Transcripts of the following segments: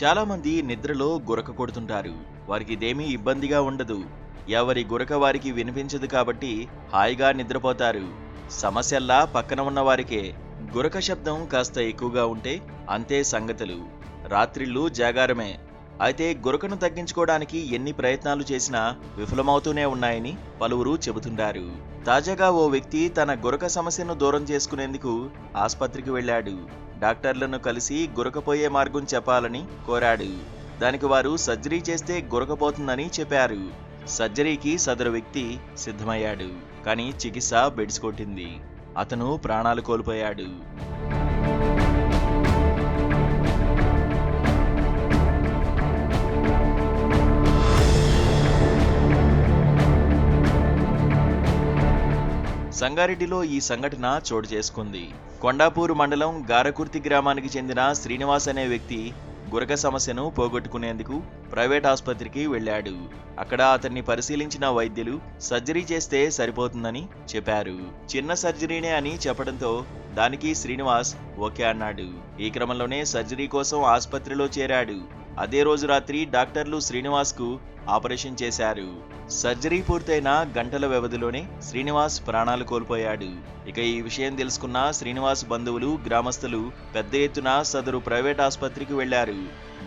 చాలా మంది నిద్రలో గురక కొడుతుంటారు. వారికి ఇదేమీ ఇబ్బందిగా ఉండదు. ఎవరి గురక వారికి వినిపించదు కాబట్టి హాయిగా నిద్రపోతారు. సమస్యల్లా పక్కన ఉన్న వారికే. గురక శబ్దం కాస్త ఎక్కువగా ఉంటే అంతే సంగతులు. రాత్రిళ్ళు జాగారమే. అయితే గురకను తగ్గించుకోవడానికి ఎన్ని ప్రయత్నాలు చేసినా విఫలమవుతూనే ఉన్నాయని పలువురు చెబుతుంటారు. తాజాగా ఓ వ్యక్తి తన గురక సమస్యను దూరం చేసుకునేందుకు ఆస్పత్రికి వెళ్ళాడు. డాక్టర్లను కలిసి గురకపోయే మార్గం చెప్పాలని కోరాడు. దానికి వారు సర్జరీ చేస్తే గురకపోతుందని చెప్పారు. సర్జరీకి సదరు వ్యక్తి సిద్ధమయ్యాడు. కానీ చికిత్స బెడిసికొట్టింది. అతను ప్రాణాలు కోల్పోయాడు. సంగారెడ్డిలో ఈ సంఘటన చోటు చేసుకుంది. కొండాపూరు మండలం గారకుర్తి గ్రామానికి చెందిన శ్రీనివాస్ అనే వ్యక్తి గురక సమస్యను పోగొట్టుకునేందుకు ప్రైవేట్ ఆసుపత్రికి వెళ్ళాడు. అక్కడ అతన్ని పరిశీలించిన వైద్యులు సర్జరీ చేస్తే సరిపోతుందని చెప్పారు. చిన్న సర్జరీనే అని చెప్పడంతో దానికి శ్రీనివాస్ ఓకే అన్నాడు. ఈ క్రమంలోనే సర్జరీ కోసం ఆసుపత్రిలో చేరాడు. అదే రోజు రాత్రి డాక్టర్లు శ్రీనివాస్కు ఆపరేషన్ చేశారు. సర్జరీ పూర్తయిన గంటల వ్యవధిలోనే శ్రీనివాస్ ప్రాణాలు కోల్పోయాడు. ఇక ఈ విషయం తెలుసుకున్న శ్రీనివాస్ బంధువులు, గ్రామస్తులు పెద్ద ఎత్తున సదరు ప్రైవేట్ ఆసుపత్రికి వెళ్లారు.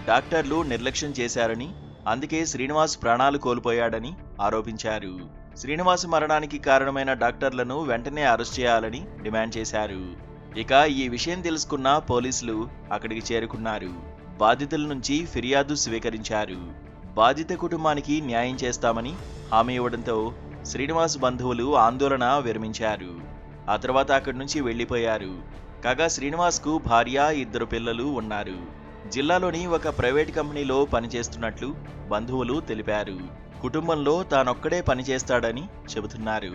డాక్టర్లు నిర్లక్ష్యం చేశారని, అందుకే శ్రీనివాస్ ప్రాణాలు కోల్పోయాడని ఆరోపించారు. శ్రీనివాస్ మరణానికి కారణమైన డాక్టర్లను వెంటనే అరెస్ట్ చేయాలని డిమాండ్ చేశారు. ఇక ఈ విషయం తెలుసుకున్న పోలీసులు అక్కడికి చేరుకున్నారు. బాధితుల నుంచి ఫిర్యాదు స్వీకరించారు. బాధిత కుటుంబానికి న్యాయం చేస్తామని హామీ ఇవ్వడంతో శ్రీనివాస్ బంధువులు ఆందోళన విరమించారు. ఆ తర్వాత అక్కడి నుంచి వెళ్లిపోయారు. కాగా శ్రీనివాస్కు భార్య, 2 పిల్లలు ఉన్నారు. జిల్లాలోని ఒక ప్రైవేట్ కంపెనీలో పనిచేస్తున్నట్లు బంధువులు తెలిపారు. కుటుంబంలో తానొక్కడే పనిచేస్తాడని చెబుతున్నారు.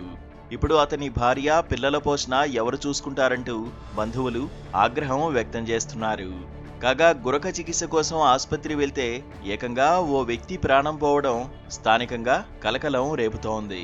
ఇప్పుడు అతని భార్య, పిల్లల పోషణ ఎవరు చూసుకుంటారంటూ బంధువులు ఆగ్రహం వ్యక్తం చేస్తున్నారు. కాగా గురక చికిత్స కోసం ఆసుపత్రి వెళ్తే ఏకంగా ఓ వ్యక్తి ప్రాణం పోవడం స్థానికంగా కలకలం రేపుతోంది.